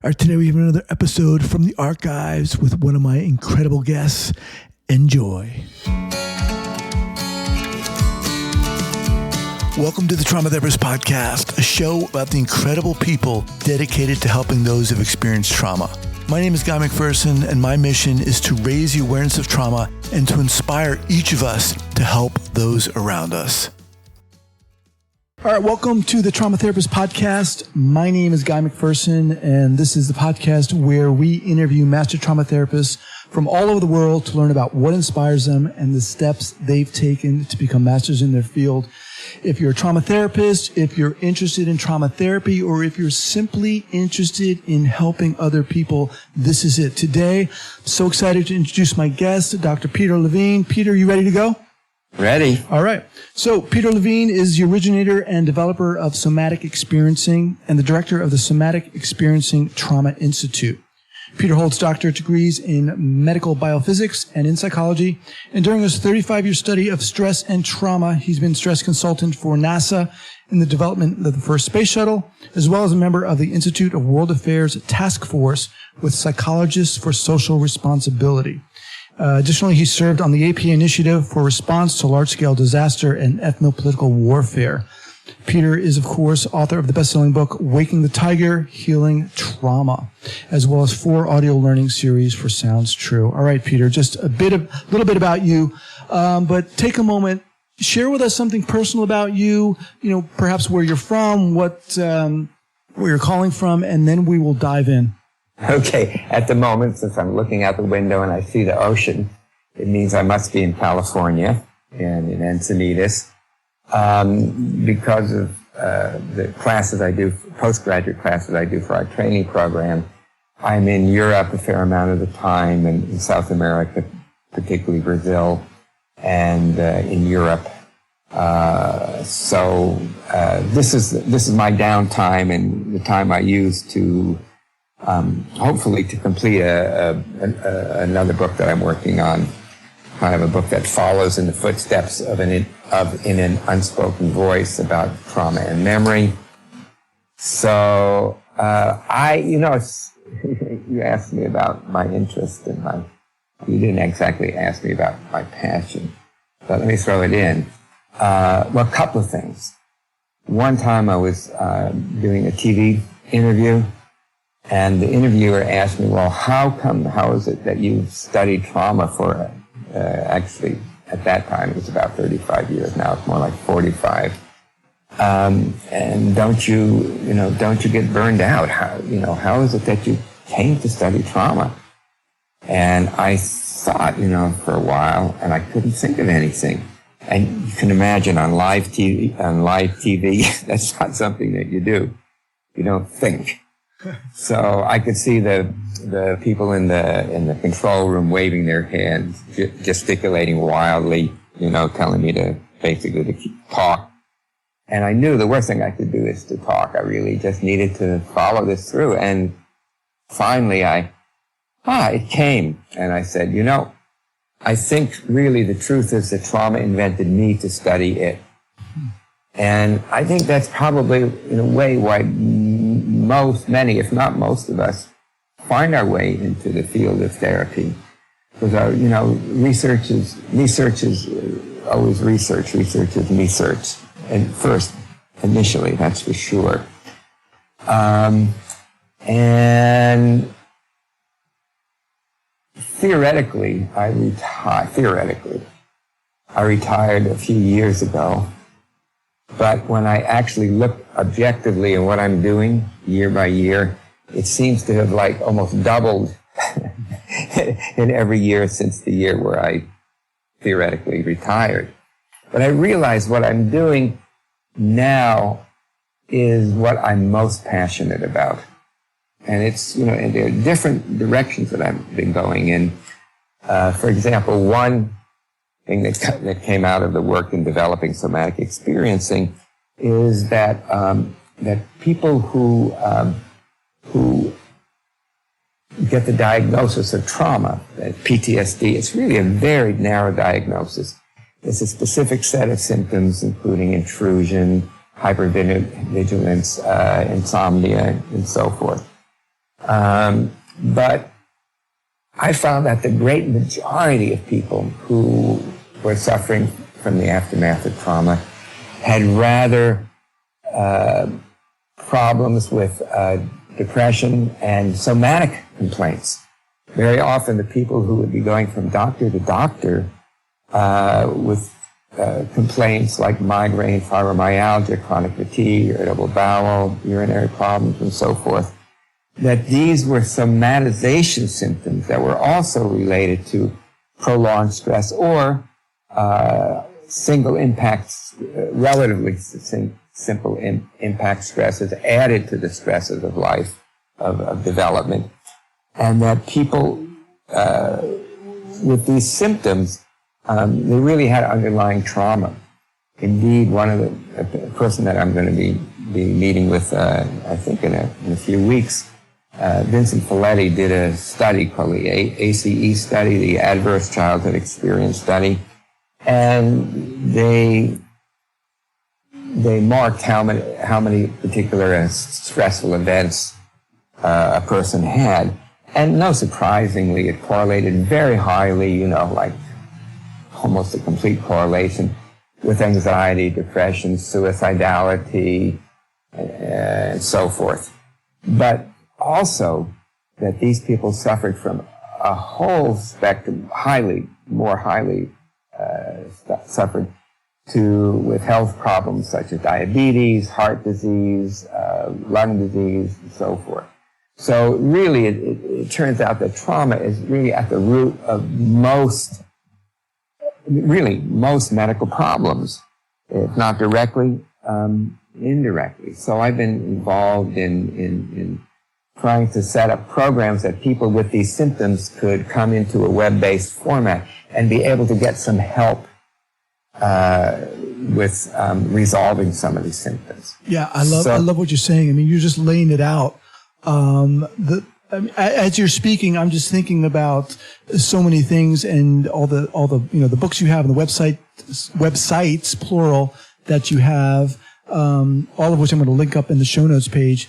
All right, today we have another episode from the archives with one of my incredible guests. Enjoy. Welcome to the Trauma Therapist Podcast, a show about the incredible people dedicated to helping those who have experienced trauma. My name is Guy McPherson, and my mission is to raise the awareness of trauma and to inspire each of us to help those around us. All right, welcome to the Trauma Therapist Podcast. My name is Guy McPherson, and this is the podcast where we interview master trauma therapists from all over the world to learn about what inspires them and the steps they've taken to become masters in their field. If you're a trauma therapist, if you're interested in trauma therapy, or if you're simply interested in helping other people, this is it. Today, I'm so excited to introduce my guest, Dr. Peter Levine. Peter, you ready to go? Ready. All right. So Peter Levine is the originator and developer of Somatic Experiencing and the director of the Somatic Experiencing Trauma Institute. Peter holds doctorate degrees in Medical Biophysics and in psychology. And during his 35-year study of stress and trauma, he's been stress consultant for NASA in the development of the first space shuttle, as well as a member of the Institute of World Affairs Task Force with Psychologists for Social Responsibility. Additionally, he served on the AP Initiative for Response to Large-Scale Disaster and Ethnopolitical Warfare. Peter is, of course, author of the best-selling book, Waking the Tiger, Healing Trauma, as well as 4 audio learning series for Sounds True. All right, Peter, just a little bit about you, but take a moment, share with us something personal about you, perhaps where you're from, where you're calling from, and then we will dive in. Okay, at the moment, since I'm looking out the window and I see the ocean, it means I must be in California and in Encinitas. Because of the classes I do, postgraduate classes I do for our training program, I'm in Europe a fair amount of the time, and in South America, particularly Brazil, and in Europe. So this is my downtime and the time I use to hopefully to complete another book that I'm working on, kind of a book that follows in the footsteps of in an unspoken voice about trauma and memory. So you asked me about my interest and you didn't exactly ask me about my passion, but let me throw it in. Well, a couple of things. One time I was doing a TV interview, and the interviewer asked me, well, how is it that you've studied trauma for, actually, at that time it was about 35 years, now it's more like 45. And don't you get burned out? How is it that you came to study trauma? And I thought, for a while, and I couldn't think of anything. And you can imagine on live TV, that's not something that you do. You don't think. So I could see the people in the control room waving their hands, gesticulating wildly, telling me to basically talk. And I knew the worst thing I could do is to talk. I really just needed to follow this through. And finally it came. And I said, I think really the truth is that trauma invented me to study it. And I think that's probably, in a way, why many, if not most of us, find our way into the field of therapy. Because our, research is always research. Research is research. And first, initially, that's for sure. And theoretically, I retired a few years ago. But when I actually look objectively at what I'm doing year by year, it seems to have almost doubled in every year since the year where I theoretically retired. But I realize what I'm doing now is what I'm most passionate about. And it's, and there are different directions that I've been going in. For example, one thing that came out of the work in developing somatic experiencing is that people who get the diagnosis of trauma, PTSD, it's really a very narrow diagnosis. It's a specific set of symptoms, including intrusion, hypervigilance, insomnia, and so forth. But I found that the great majority of people who were suffering from the aftermath of trauma had rather problems with depression and somatic complaints. Very often the people who would be going from doctor to doctor with complaints like migraine, fibromyalgia, chronic fatigue, irritable bowel, urinary problems, and so forth, that these were somatization symptoms that were also related to prolonged stress or single impacts, relatively simple impact stresses added to the stresses of life, of development, and that people with these symptoms, they really had underlying trauma. Indeed, one of the person that I'm going to be meeting with, I think in a few weeks, Vincent Folletti did a study called the ACE study, the Adverse Childhood Experience Study, and they marked how many particular stressful events a person had, and no surprisingly, it correlated very highly, like almost a complete correlation with anxiety, depression, suicidality, and so forth. But also that these people suffered from a whole spectrum, more highly suffered with health problems such as diabetes, heart disease, lung disease, and so forth. So really, it turns out that trauma is really at the root of most medical problems, if not directly, indirectly. So I've been involved in trying to set up programs that people with these symptoms could come into a web-based format and be able to get some help with resolving some of these symptoms. Yeah, I love what you're saying. I mean, you're just laying it out. As you're speaking, I'm just thinking about so many things and all the the books you have and the websites plural that you have, all of which I'm going to link up in the show notes page.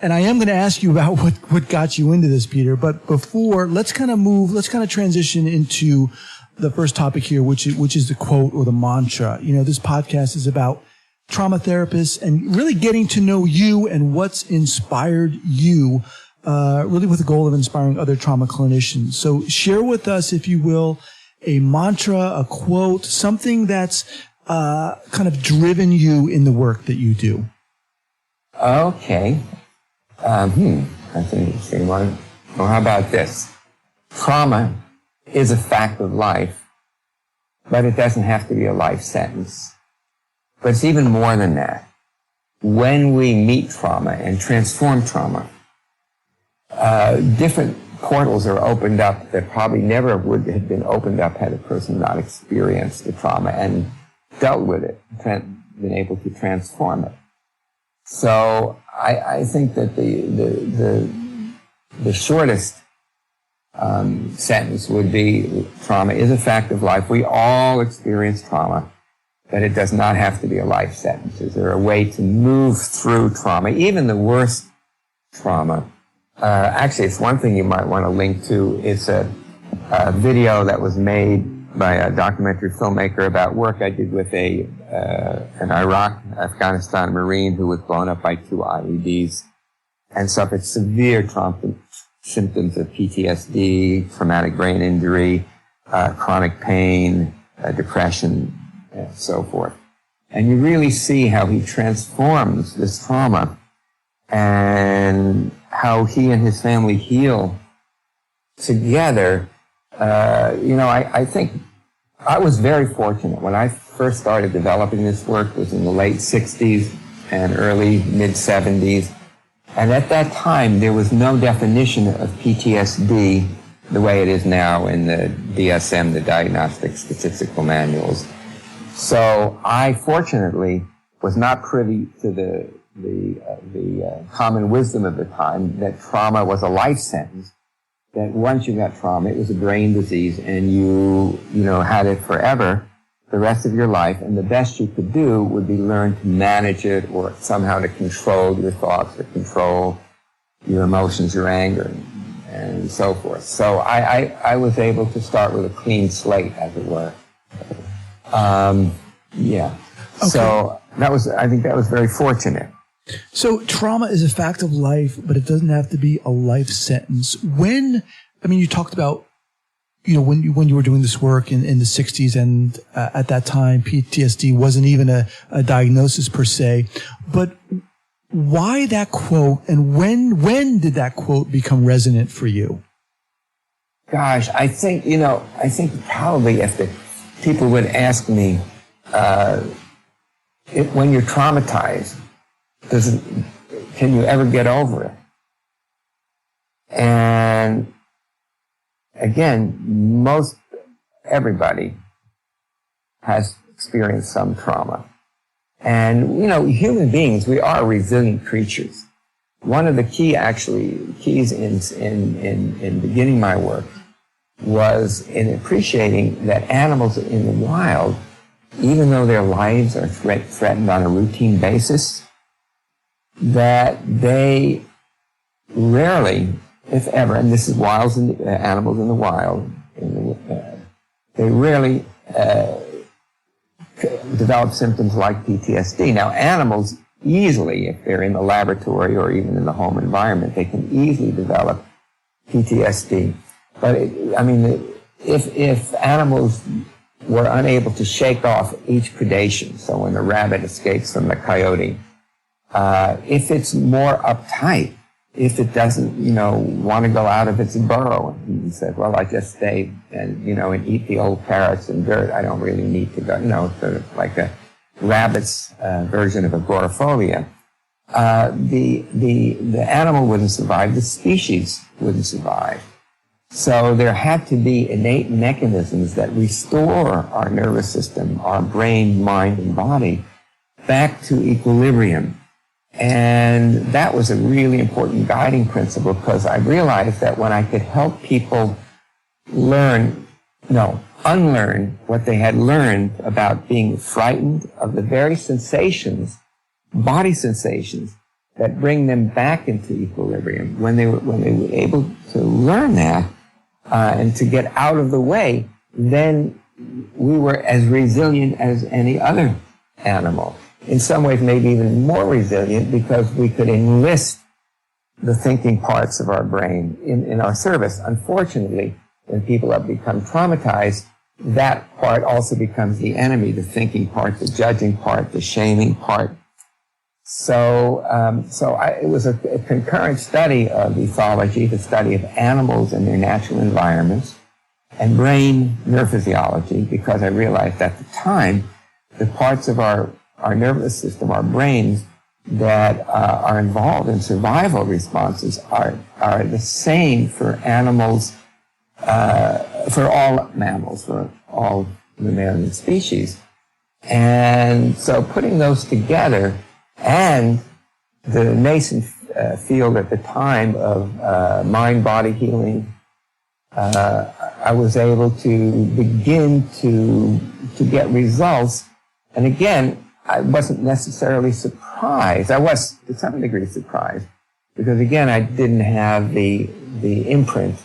And I am going to ask you about what got you into this, Peter. But before, let's kind of transition into the first topic here, which is the quote or the mantra. This podcast is about trauma therapists and really getting to know you and what's inspired you, really with the goal of inspiring other trauma clinicians. So share with us, if you will, a mantra, a quote, something that's kind of driven you in the work that you do. Okay. That's an interesting one. Well, how about this? Trauma is a fact of life, but it doesn't have to be a life sentence. But it's even more than that. When we meet trauma and transform trauma, different portals are opened up that probably never would have been opened up had a person not experienced the trauma and dealt with it, been able to transform it. So I think that the shortest sentence would be, trauma is a fact of life. We all experience trauma, but it does not have to be a life sentence. Is there a way to move through trauma, even the worst trauma? Actually, it's one thing you might want to link to. It's a video that was made by a documentary filmmaker about work I did with an Afghanistan Marine who was blown up by 2 IEDs and suffered severe trauma symptoms of PTSD, traumatic brain injury, chronic pain, depression, and so forth. And you really see how he transforms this trauma and how he and his family heal together. I think I was very fortunate. When I first started developing this work, it was in the late 60s and early mid-70s. And at that time, there was no definition of PTSD the way it is now in the DSM, the Diagnostic Statistical Manuals. So I, fortunately, was not privy to the common wisdom of the time that trauma was a life sentence, that once you got trauma, it was a brain disease and you had it forever, the rest of your life, and the best you could do would be learn to manage it or somehow to control your thoughts or control your emotions, your anger, and so forth. So I was able to start with a clean slate, as it were. Yeah. Okay. So I think that was very fortunate. So trauma is a fact of life, but it doesn't have to be a life sentence. You talked about, when you were doing this work in the 60s, and at that time, PTSD wasn't even a diagnosis per se, but why that quote, and when did that quote become resonant for you? Gosh, I think probably if the people would ask me, when you're traumatized, can you ever get over it? And again, everybody has experienced some trauma. And, human beings, we are resilient creatures. One of the keys in beginning my work was in appreciating that animals in the wild, even though their lives are threatened on a routine basis, that they rarely, if ever, and this is animals in the wild, they rarely develop symptoms like PTSD. Now, animals easily, if they're in the laboratory or even in the home environment, they can easily develop PTSD. But if animals were unable to shake off each predation, so when the rabbit escapes from the coyote, if it's more uptight, if it doesn't, want to go out of its burrow and says, well, I just stay and eat the old carrots and dirt, I don't really need to go, sort of like a rabbit's version of agoraphobia, the animal wouldn't survive, the species wouldn't survive. So there had to be innate mechanisms that restore our nervous system, our brain, mind, and body back to equilibrium. And that was a really important guiding principle, because I realized that when I could help people unlearn what they had learned about being frightened of the very sensations, body sensations, that bring them back into equilibrium, when they were able to learn that and to get out of the way, then we were as resilient as any other animal. In some ways, maybe even more resilient, because we could enlist the thinking parts of our brain in our service. Unfortunately, when people have become traumatized, that part also becomes the enemy, the thinking part, the judging part, the shaming part. So it was a concurrent study of ethology, the study of animals and their natural environments, and brain neurophysiology, because I realized at the time the parts of our nervous system, our brains, that are involved in survival responses are the same for animals, for all mammals, for all mammalian species. And so putting those together, and the nascent field at the time of mind-body healing, I was able to begin to get results. And again, I wasn't necessarily surprised. I was, to some degree, surprised, because again, I didn't have the imprint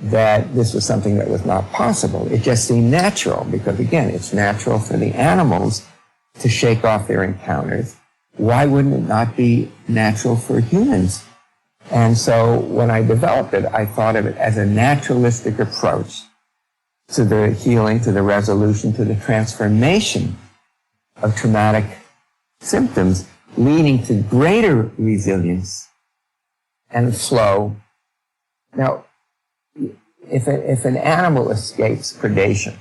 that this was something that was not possible. It just seemed natural, because again, it's natural for the animals to shake off their encounters. Why wouldn't it not be natural for humans? And so when I developed it, I thought of it as a naturalistic approach to the healing, to the resolution, to the transformation of traumatic symptoms, leading to greater resilience and flow. Now, if an animal escapes predation,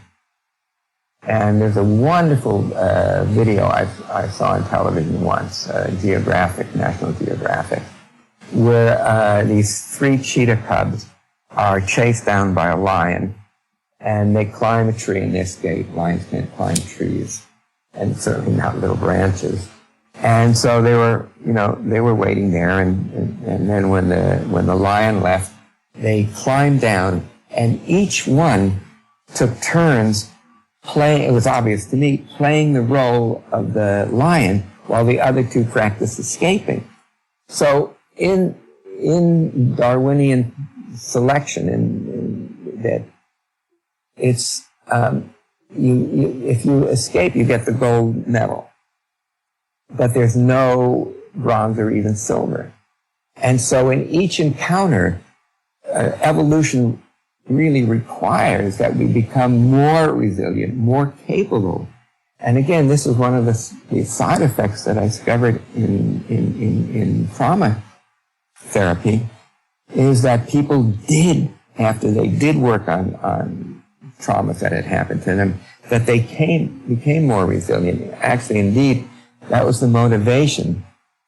and there's a wonderful video I saw on television once, National Geographic, where these 3 cheetah cubs are chased down by a lion, and they climb a tree and they escape. Lions can't climb trees, and certainly not little branches. And so they were waiting there, and then when the lion left, they climbed down, and each one took turns playing, it was obvious to me, playing the role of the lion while the other 2 practiced escaping. So in in Darwinian selection, in that it's if you escape, you get the gold medal, but there's no bronze or even silver. And so in each encounter, evolution really requires that we become more resilient, more capable. And again, this is one of the side effects that I discovered in trauma therapy, is that people did, after they did work on traumas that had happened to them, that they became more resilient. Actually, indeed, that was the motivation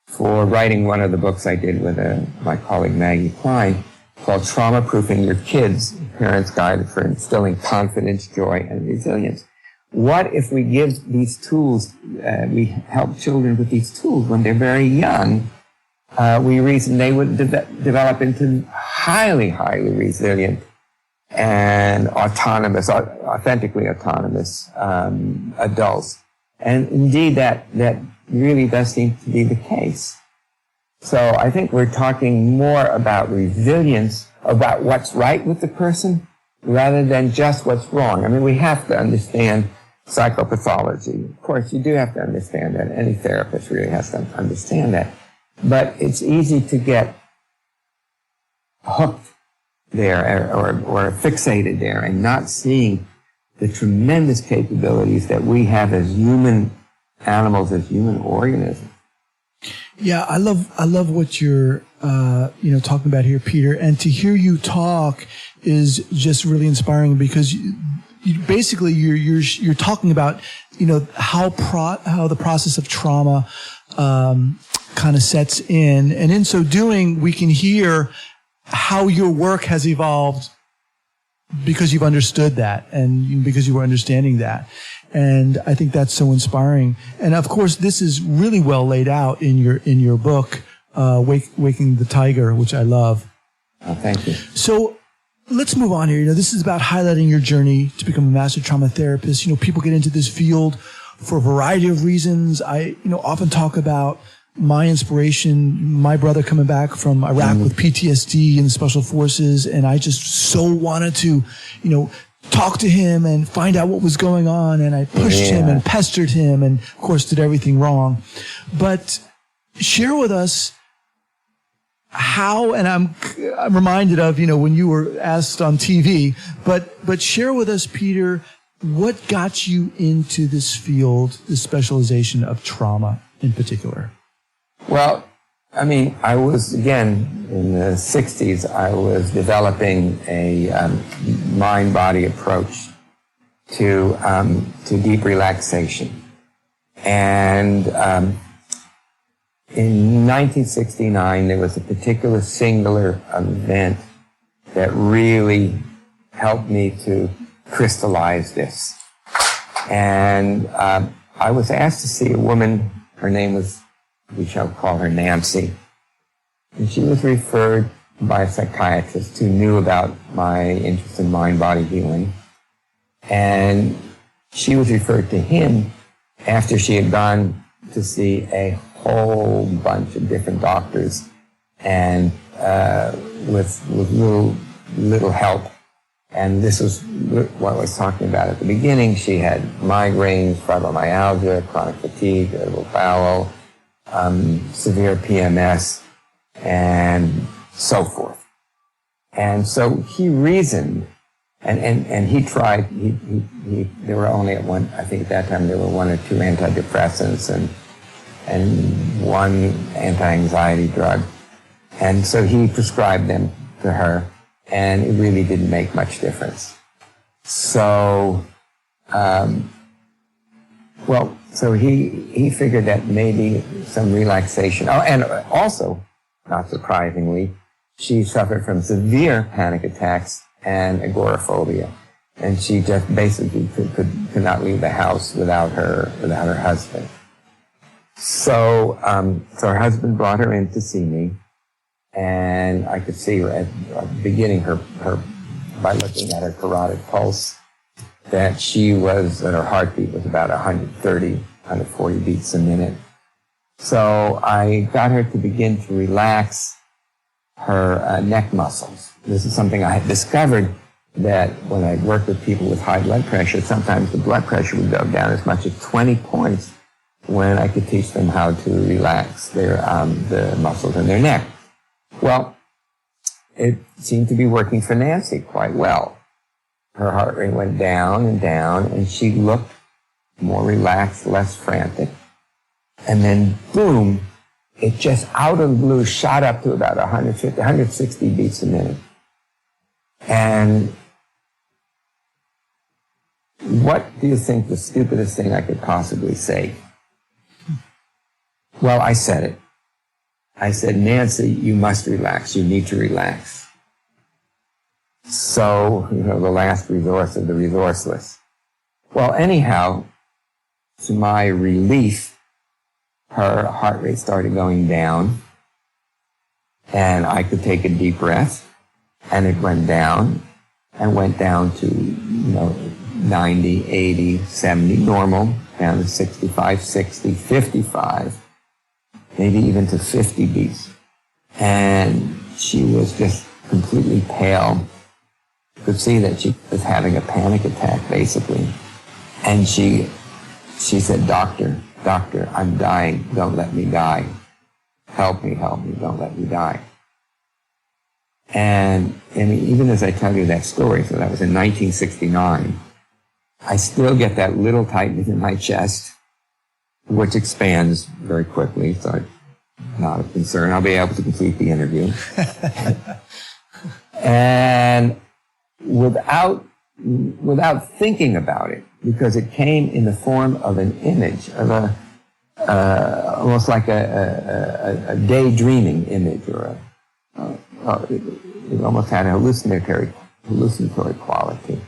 for writing one of the books I did with my colleague Maggie Klein, called Trauma Proofing Your Kids, Parents' Guide for Instilling Confidence, Joy, and Resilience. What if we give these tools, we help children with these tools when they're very young, we reason they would develop into highly, highly resilient and autonomous, authentically autonomous adults. And indeed, that really does seem to be the case. So I think we're talking more about resilience, about what's right with the person, rather than just what's wrong. I mean, we have to understand psychopathology. Of course, you do have to understand that. Any therapist really has to understand that. But it's easy to get hooked there or fixated there and not seeing the tremendous capabilities that we have as human animals, as human organisms. Yeah, I love what you're talking about here, Peter. And to hear you talk is just really inspiring, because basically you're talking about how the process of trauma kind of sets in, and in so doing, we can hear how your work has evolved because you've understood that and because you were understanding that. And I think that's so inspiring. And of course, this is really well laid out in your book, Waking the Tiger, which I love. Oh, thank you. So let's move on here. This is about highlighting your journey to become a master trauma therapist. People get into this field for a variety of reasons. I, often talk about my inspiration, my brother coming back from Iraq with PTSD and special forces. And I just so wanted to, talk to him and find out what was going on. And I pushed him and pestered him and, of course, did everything wrong. But share with us how, and I'm reminded of, when you were asked on TV, but share with us, Peter, what got you into this field, this specialization of trauma in particular? Well, I mean, I was, again, in the 60s, I was developing a mind-body approach to deep relaxation. And in 1969, there was a particular singular event that really helped me to crystallize this. And I was asked to see a woman, her name was, we shall call her Nancy. And she was referred by a psychiatrist who knew about my interest in mind-body healing. And she was referred to him after she had gone to see a whole bunch of different doctors and with little help. And this was what I was talking about at the beginning. She had migraines, fibromyalgia, chronic fatigue, irritable bowel, severe PMS, and so forth. And so he reasoned, and he tried, there were only I think at that time there were one or two antidepressants and one anti-anxiety drug. And so he prescribed them to her, and it really didn't make much difference. So, so he figured that maybe some relaxation. Oh, and also, not surprisingly, she suffered from severe panic attacks and agoraphobia, and she just basically could not leave the house without her husband. So, her husband brought her in to see me, and I could see her at the beginning, her by looking at her carotid pulse, that her heartbeat was about 130, 140 beats a minute. So I got her to begin to relax. her neck muscles. This is something I had discovered, that when I worked with people with high blood pressure, sometimes the blood pressure would go down as much as 20 points when I could teach them how to relax the muscles in their neck. Well, it seemed to be working for Nancy quite well. Her heart rate went down, and she looked more relaxed, less frantic. And then, boom, it just out of the blue shot up to about 150, 160 beats a minute. And what do you think the stupidest thing I could possibly say? Well, I said it. I said, Nancy, you must relax. You need to relax. So, the last resource of the resourceless. Well, anyhow, to my relief, her heart rate started going down, and I could take a deep breath, and it went down to, 90, 80, 70, normal, down to 65, 60, 55, maybe even to 50 beats. And she was just completely pale. You could see that she was having a panic attack, basically. And she said, Doctor, I'm dying. Don't let me die. Help me. Don't let me die. And even as I tell you that story, so that was in 1969, I still get that little tightness in my chest, which expands very quickly, so it's not a concern. I'll be able to complete the interview. And without thinking about it, because it came in the form of an image, of almost like a daydreaming image, or it almost had a hallucinatory quality.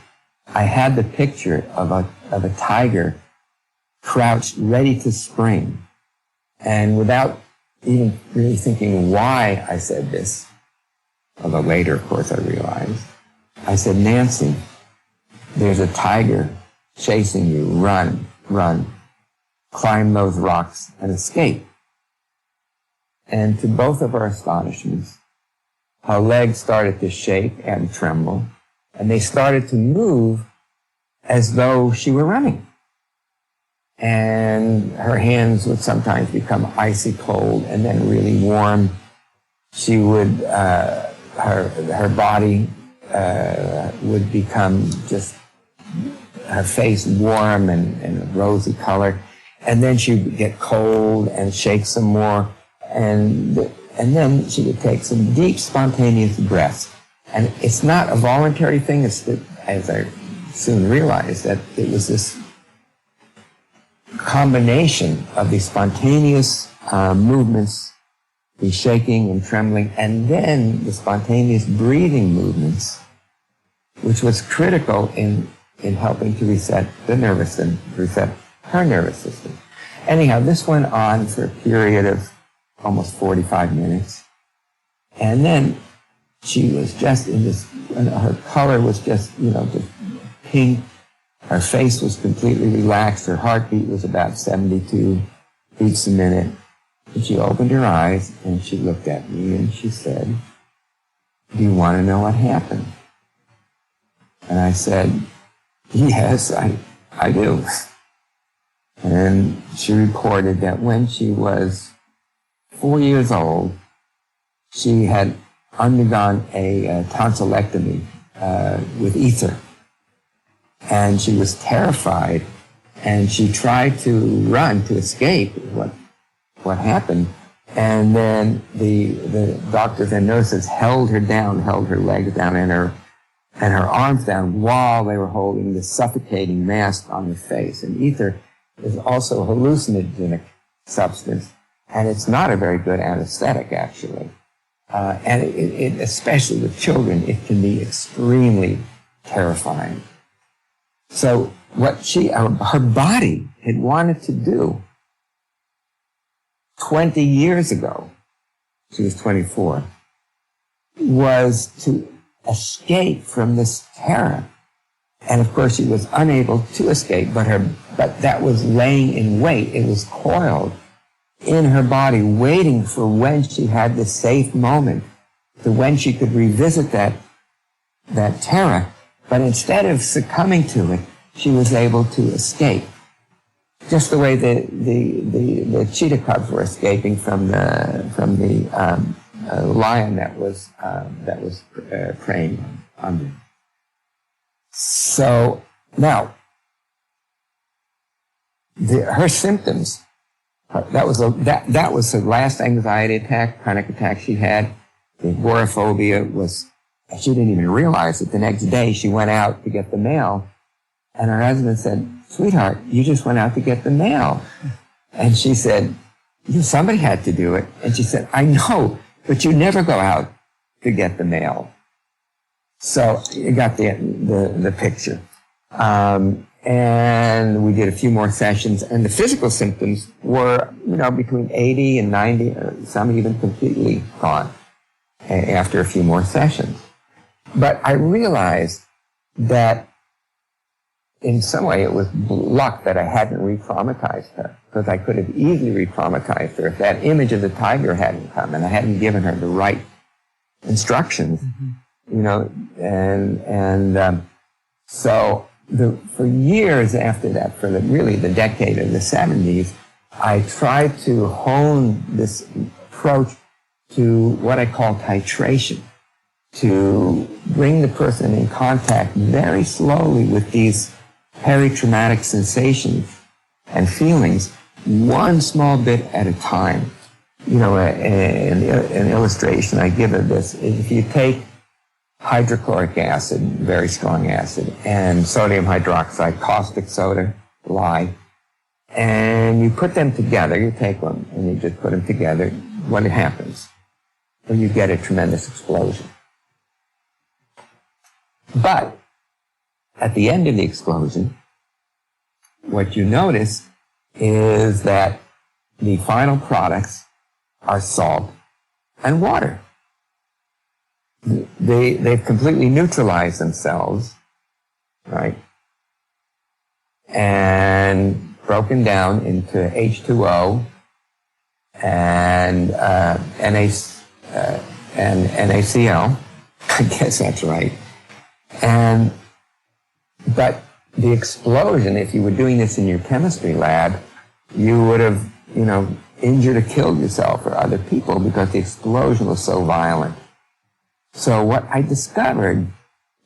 I had the picture of a tiger crouched, ready to spring, and without even really thinking why I said this, although later, of course, I realized, I said, Nancy, there's a tiger chasing you. Run, climb those rocks and escape. And to both of our astonishments, her legs started to shake and tremble, and they started to move as though she were running. And her hands would sometimes become icy cold and then really warm. She would, her body would become just, her face warm and a rosy color. And then she would get cold and shake some more. And then she would take some deep, spontaneous breaths. And it's not a voluntary thing. It's that, as I soon realized, that it was this combination of these spontaneous movements, the shaking and trembling, and then the spontaneous breathing movements, which was critical in helping to reset the nervous system, reset her nervous system. Anyhow, this went on for a period of almost 45 minutes. And then she was just in this, her color was just, just pink. Her face was completely relaxed. Her heartbeat was about 72 beats a minute. And she opened her eyes and she looked at me and she said, do you want to know what happened? And I said, yes, I do. And she reported that when she was 4 years old, she had undergone a tonsillectomy with ether. And she was terrified, and she tried to run to escape what happened. And then the doctors and nurses held her down, held her legs down and her arms down while they were holding the suffocating mask on her face. And ether is also a hallucinogenic substance, and it's not a very good anesthetic, actually. And it, especially with children, it can be extremely terrifying. So what her body had wanted to do 20 years ago, she was 24, was to escape from this terror. And of course she was unable to escape, but that was laying in wait. It was coiled in her body, waiting for when she had the safe moment to when she could revisit that terror, but instead of succumbing to it, she was able to escape. Just the way the cheetah cubs were escaping from the lion that was preying on them. So now, her symptoms. That was the last anxiety attack, panic attack she had. The agoraphobia was. She didn't even realize it. The next day, she went out to get the mail, and her husband said, "Sweetheart, you just went out to get the mail." And she said, "Somebody had to do it." And she said, "I know, but you never go out to get the mail." So you got the picture. And we did a few more sessions, and the physical symptoms were, between 80 and 90, some even completely gone after a few more sessions. But I realized that in some way it was luck that I hadn't re-traumatized her, because I could have easily re-traumatized her if that image of the tiger hadn't come and I hadn't given her the right instructions, so for years after that, for really the decade of the 70s, I tried to hone this approach to what I call titration, to bring the person in contact very slowly with these peri-traumatic sensations and feelings, one small bit at a time. An illustration I give of this is if you take hydrochloric acid, very strong acid, and sodium hydroxide, caustic soda, lye, and you put them together, you take them and you just put them together, what happens? Well, you get a tremendous explosion. But at the end of the explosion, what you notice is that the final products are salt and water. They've completely neutralized themselves, right? And broken down into H2O and NaCl. I guess that's right. But the explosion, if you were doing this in your chemistry lab, you would have, injured or killed yourself or other people because the explosion was so violent. So what I discovered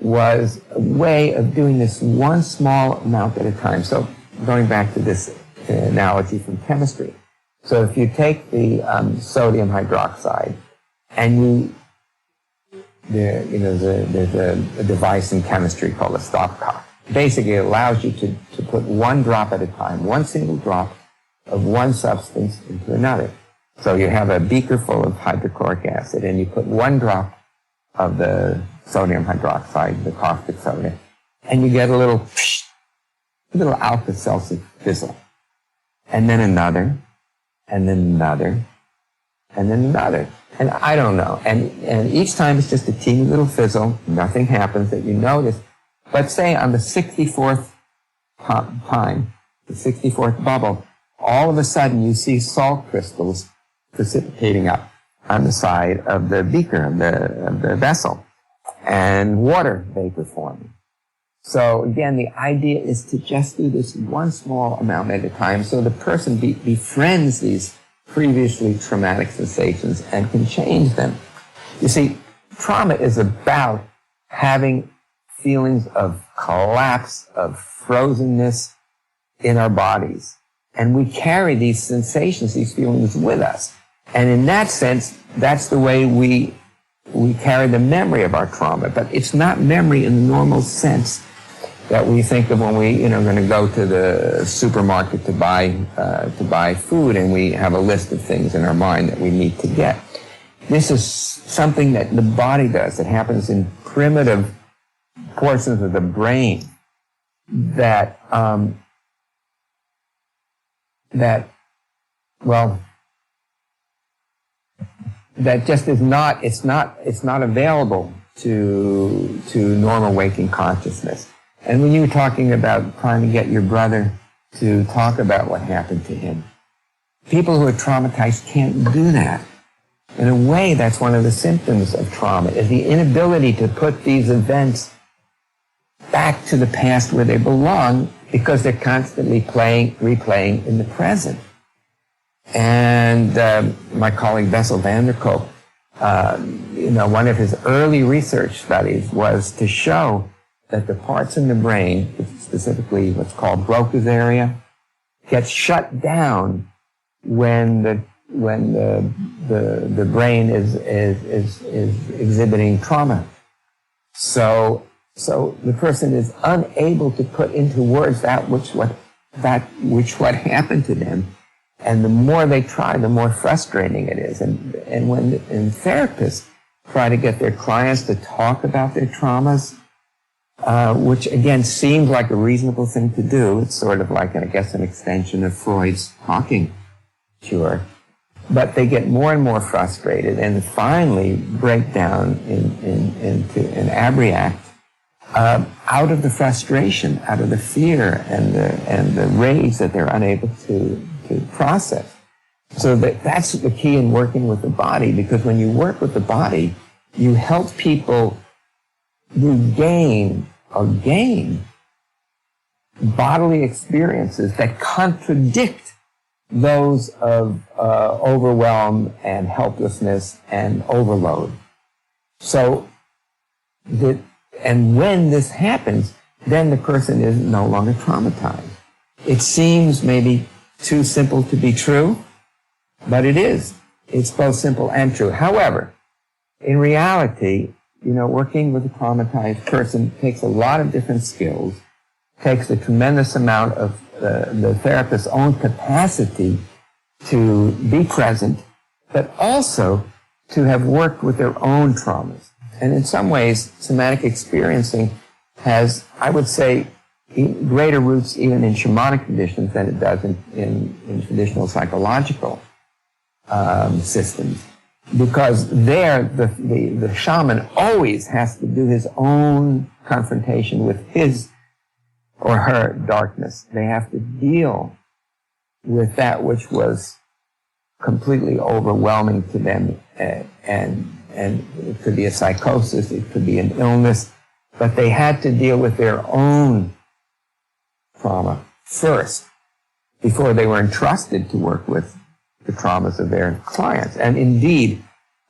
was a way of doing this one small amount at a time. So going back to this analogy from chemistry. So if you take the sodium hydroxide and there's a device in chemistry called a stopcock. Basically, it allows you to put one drop at a time, one single drop of one substance into another. So you have a beaker full of hydrochloric acid, and you put one drop of the sodium hydroxide, the caustic soda, and you get a little Alka-Seltzer fizzle. And then another, and then another, and then another. And I don't know. And each time it's just a teeny little fizzle. Nothing happens that you notice. But say on the 64th time, the 64th bubble, all of a sudden you see salt crystals precipitating up on the side of the beaker, of the vessel, and water vapor forming. So again, the idea is to just do this one small amount at a time so the person befriends these previously traumatic sensations and can change them. You see, trauma is about having feelings of collapse, of frozenness in our bodies. And we carry these sensations, these feelings with us. And in that sense, that's the way we carry the memory of our trauma. But it's not memory in the normal sense that we think of when we, going to go to the supermarket to buy food, and we have a list of things in our mind that we need to get. This is something that the body does. It happens in primitive portions of the brain that just is not. It's not available to normal waking consciousness. And when you were talking about trying to get your brother to talk about what happened to him, people who are traumatized can't do that. In a way, that's one of the symptoms of trauma, is the inability to put these events back to the past where they belong because they're constantly replaying in the present. And my colleague Bessel van der Kolk, one of his early research studies was to show that the parts in the brain, specifically what's called Broca's area, get shut down when the brain is exhibiting trauma. So the person is unable to put into words that which happened to them. And the more they try, the more frustrating it is. And therapists try to get their clients to talk about their traumas, which again seems like a reasonable thing to do. It's sort of like, I guess, an extension of Freud's talking cure. But they get more and more frustrated and finally break down into an abreact out of the frustration, out of the fear and the rage that they're unable to process. So that's the key in working with the body, because when you work with the body, you help people regain or gain bodily experiences that contradict those of overwhelm and helplessness and overload. And when this happens, then the person is no longer traumatized. It seems maybe too simple to be true, but it is. It's both simple and true. However, in reality, working with a traumatized person takes a lot of different skills, takes a tremendous amount of the therapist's own capacity to be present, but also to have worked with their own traumas. And in some ways, somatic experiencing has, I would say, greater roots even in shamanic traditions than it does in traditional psychological systems. Because there, the shaman always has to do his own confrontation with his or her darkness. They have to deal with that which was completely overwhelming to them, and it could be a psychosis, it could be an illness, but they had to deal with their own trauma first before they were entrusted to work with the traumas of their clients. And indeed,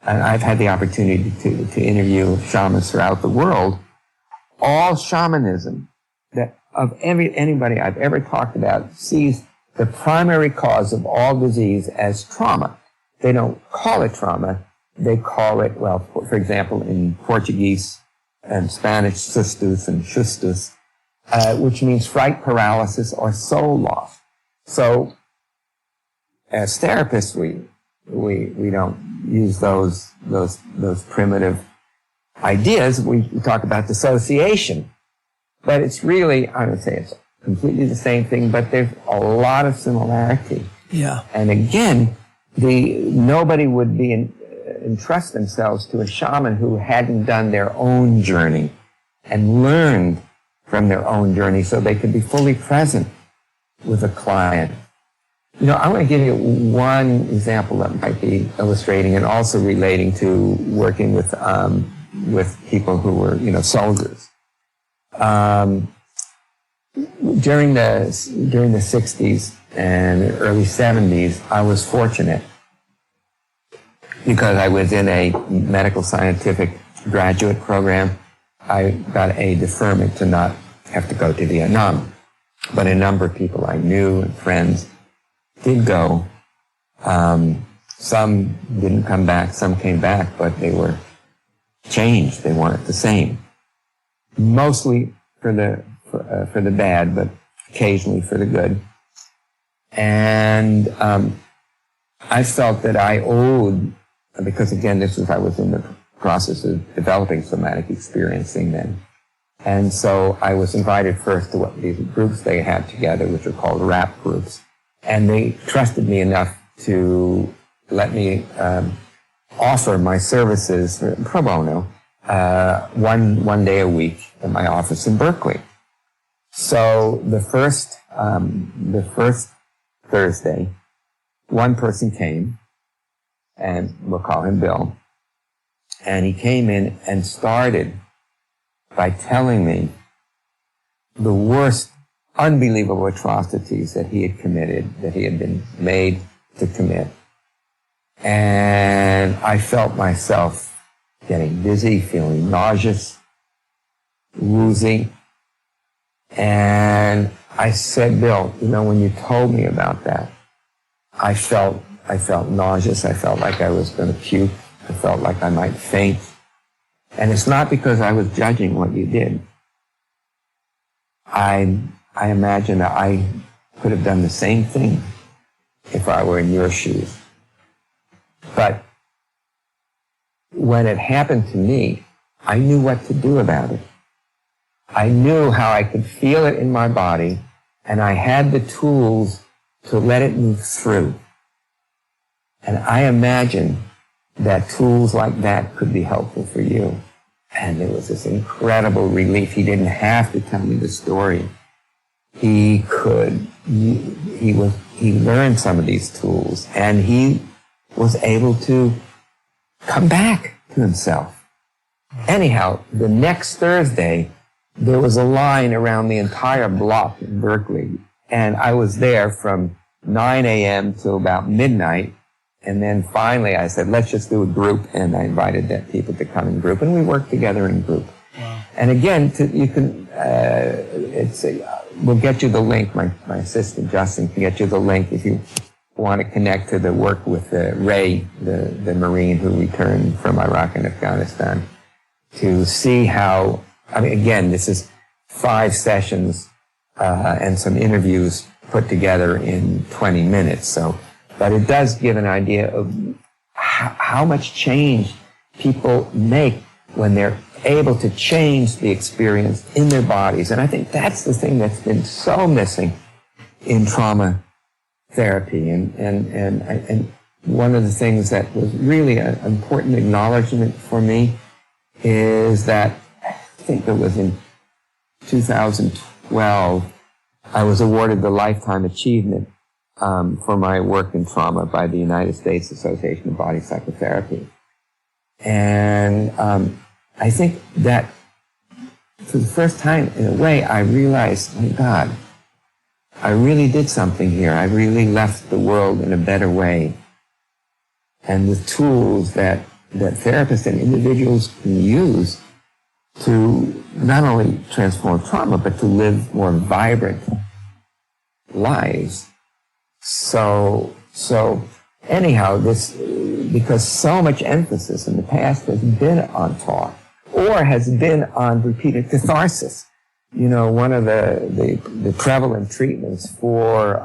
I've had the opportunity to interview shamans throughout the world. All shamanism that of anybody I've ever talked about sees the primary cause of all disease as trauma. They don't call it trauma. They call it, well, for example, in Portuguese and Spanish, sustus and chustus, which means fright, paralysis, or soul loss. So, as therapists, we don't use those primitive ideas. We talk about dissociation, but it's really, I would say it's completely the same thing, but there's a lot of similarity. Yeah. And again, nobody would entrust themselves to a shaman who hadn't done their own journey and learned from their own journey so they could be fully present with a client. I want to give you one example that might be illustrating and also relating to working with people who were, soldiers. During the 60s and early 70s, I was fortunate because I was in a medical scientific graduate program. I got a deferment to not have to go to Vietnam. But a number of people I knew and friends did go. Some didn't come back, some came back, but they were changed. They weren't the same. Mostly for the bad, but occasionally for the good. And I felt that I owed, because again, I was in the process of developing somatic experiencing then. And so I was invited first to these groups they had together, which are called RAP groups. And they trusted me enough to let me offer my services pro bono one day a week in my office in Berkeley. So the first Thursday, one person came, and we'll call him Bill. And he came in and started by telling me the worst, unbelievable atrocities that he had committed, that he had been made to commit. And I felt myself getting dizzy, feeling nauseous, woozy. And I said, Bill, you know, when you told me about that, I felt nauseous. I felt like I was going to puke. I felt like I might faint. And it's not because I was judging what you did. I imagine that I could have done the same thing if I were in your shoes. But when it happened to me, I knew what to do about it. I knew how I could feel it in my body, and I had the tools to let it move through. And I imagine that tools like that could be helpful for you. And there was this incredible relief. He didn't have to tell me the story. He learned some of these tools, and he was able to come back to himself. Anyhow, the next Thursday, there was a line around the entire block in Berkeley, and I was there from 9 a.m. till about midnight. And then finally I said, let's just do a group, and I invited people to come in group, and we worked together in group. Wow. And again, we'll get you the link. My assistant Justin can get you the link if you want to connect to the work with Ray, the Marine who returned from Iraq and Afghanistan, to see how, I mean, again, this is 5 sessions and some interviews put together in 20 minutes. But it does give an idea of how much change people make when they're able to change the experience in their bodies. And I think that's the thing that's been so missing in trauma therapy. And one of the things that was really an important acknowledgement for me is that I think it was in 2012, I was awarded the Lifetime Achievement for my work in trauma by the United States Association of Body Psychotherapy. And I think that for the first time, in a way, I realized, my God, I really did something here. I really left the world in a better way. And with tools that therapists and individuals can use to not only transform trauma, but to live more vibrant lives. So anyhow, because so much emphasis in the past has been on talk, or has been on repeated catharsis. You know, one of the prevalent treatments for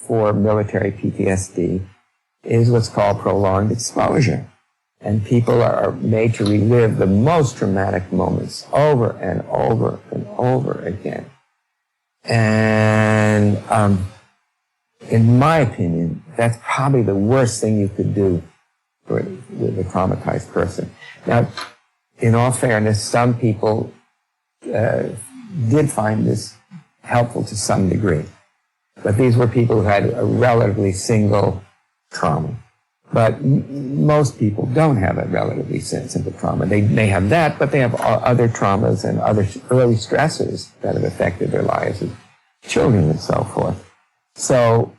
military PTSD is what's called prolonged exposure. And people are made to relive the most traumatic moments over and over and over again. And in my opinion, that's probably the worst thing you could do with a traumatized person. Now, in all fairness, some people did find this helpful to some degree. But these were people who had a relatively single trauma. But most people don't have a relatively simple trauma. They may have that, but they have other traumas and other early stressors that have affected their lives as children and so forth. So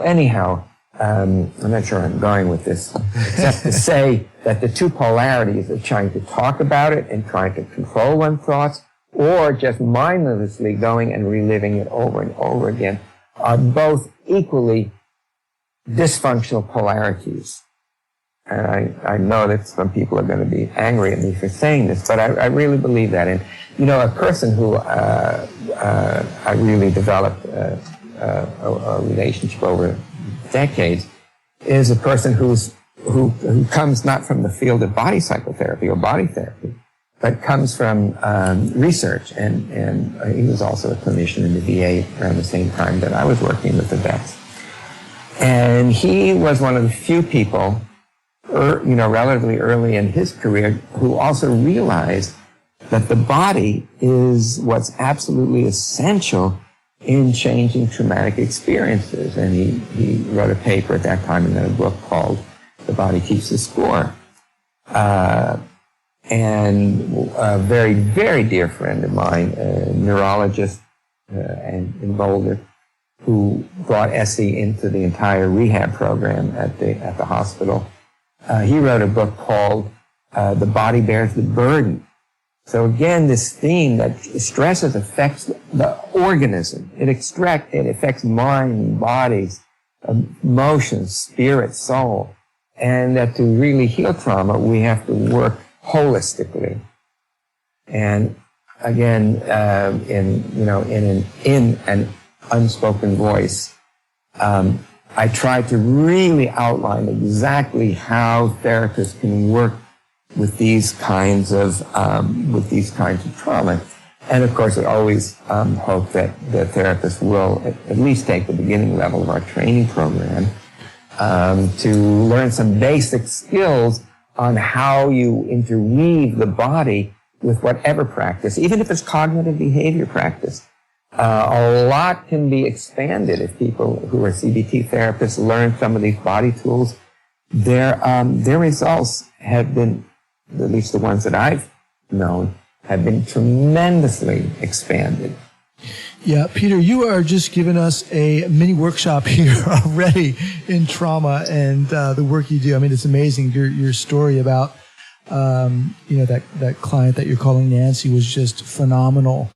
anyhow, I'm not sure I'm going with this, except to say that the two polarities of trying to talk about it and trying to control one's thoughts, or just mindlessly going and reliving it over and over again, are both equally dysfunctional polarities. And I know that some people are going to be angry at me for saying this, but I really believe that. And, you know, a person who I really developed a relationship over decades is a person who comes not from the field of body psychotherapy or body therapy, but comes from research. And he was also a clinician in the VA around the same time that I was working with the vets. And he was one of the few people, relatively early in his career, who also realized that the body is what's absolutely essential in changing traumatic experiences. And he wrote a paper at that time and then a book called the body keeps the score. And a very, very dear friend of mine, a neurologist and in Boulder, who brought Essie into the entire rehab program at the hospital. He wrote a book called The Body Bears the Burden. So again, this theme that stress affects the organism. It affects mind, bodies, emotions, spirit, soul. And that to really heal trauma, we have to work holistically. And again, in an unspoken voice, I try to really outline exactly how therapists can work with these kinds of trauma. And of course, I always hope that the therapist will at least take the beginning level of our training program to learn some basic skills on how you interweave the body with whatever practice, even if it's cognitive behavior practice. A lot can be expanded if people who are CBT therapists learn some of these body tools. Their results have been, at least the ones that I've known, have been tremendously expanded. Yeah, Peter, you are just giving us a mini workshop here already in trauma and the work you do. I mean, it's amazing. Your story about that client that you're calling Nancy was just phenomenal.